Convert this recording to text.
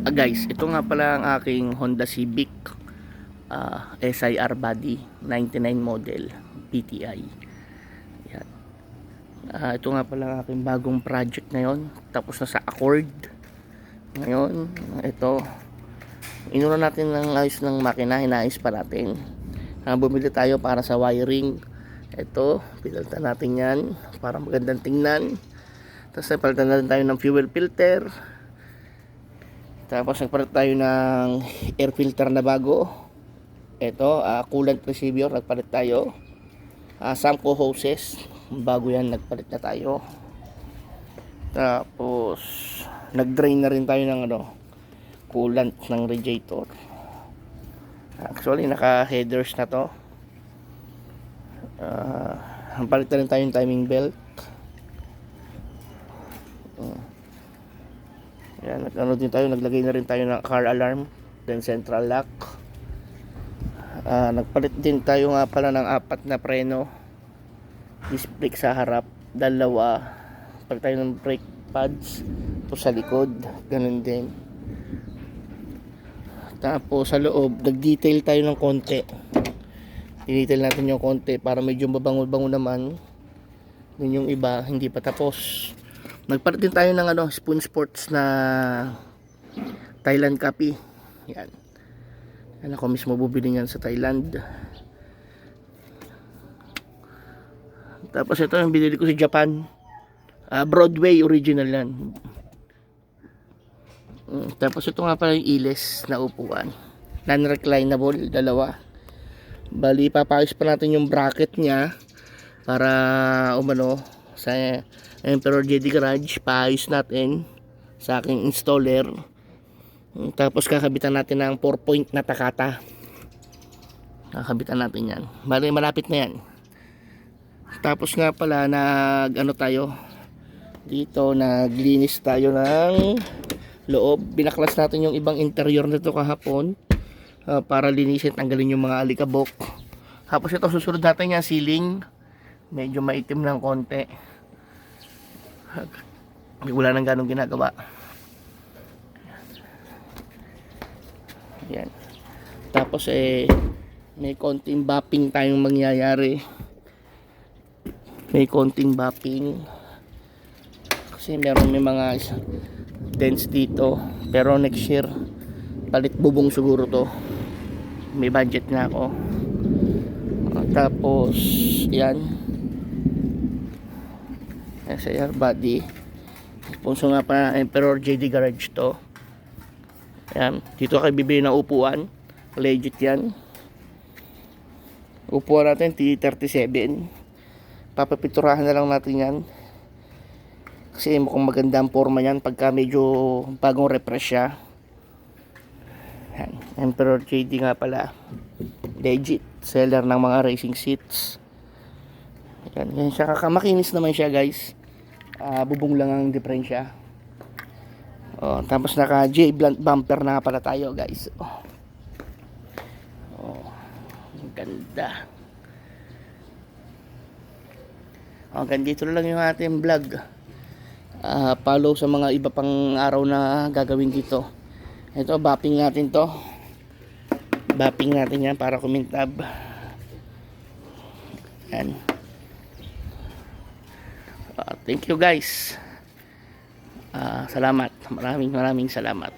Guys, ito nga pala ang aking Honda Civic SIR body 99 model PTI. Yan. Ito nga pala ang aking bagong project ngayon. Tapos na sa Accord. Ngayon, ito. Inuna natin ng ayos ng makina. Hinayos pa natin. Bumili tayo para sa wiring. Ito, pinalitan natin yan para magandang tingnan. Tapos napalitan natin tayo ng fuel filter. Tapos nagpalit tayo ng air filter na bago. Ito, coolant receiver, nagpalit tayo. Samco hoses, bago yan, nagpalit na tayo. Tapos nag-drain na rin tayo ng coolant ng radiator. Actually, naka-headers na to. Palit na rin tayo yung timing belt. Yan, naglagay na rin tayo ng car alarm, then central lock. Nagpalit din tayo nga pala ng 4 na preno, disc brake sa harap, 2, palit tayo ng brake pads to sa likod, ganun din. Tapos sa loob, nag-detail tayo ng konti. Dinetail natin yung konti para medyo mabango-bango naman. Yun yung iba, hindi pa tapos. Nagpalit din tayo ng Spoon Sports na Thailand copy. Yan. Yan ako mismo bubili yan sa Thailand. Tapos ito yung binili ko sa Japan. Broadway original yan. Tapos ito nga pala yung iles na upuan. Non-reclinable, 2. Bali, papayos pa natin yung bracket niya para sa Emperor JD Garage. Paayos natin sa aking installer. Tapos kakabitan natin ng 4-point na takata. Kakabitan natin yan. Bali, malapit na yan. Tapos nga pala tayo dito, naglinis tayo ng loob. Binaklas natin yung ibang interior nito kahapon para linisin, tanggalin yung mga alikabok. Tapos ito, susunod natin yung ceiling. Medyo maitim ng konti. Wala nang ganong ginagawa. Yan. Tapos may konting buffing tayong mangyayari. May konting buffing kasi may mga dents dito, pero next year palit bubong siguro to. May budget na ako. Tapos yan, SIR body, sponsor nga pa Emperor JD Garage to. Ayan, dito kayo bibili ng upuan, legit yan. Upuan natin T37, papapiturahan na lang natin yan kasi mukhang maganda ang forma yan pagka medyo bagong refresh siya. Ayan, Emperor JD nga pala, legit seller ng mga racing seats. Ayan, yan siya, kakamakinis naman siya guys. Bubong lang ang diferensya. Tapos naka J blunt bumper na pala tayo guys. Ganda. Hanggang dito lang yung ating vlog. Follow sa mga iba pang araw na gagawin dito. Ito, bapping natin to. Bapping natin yan para kumintab. Yan. Thank you guys. Salamat. Maraming salamat.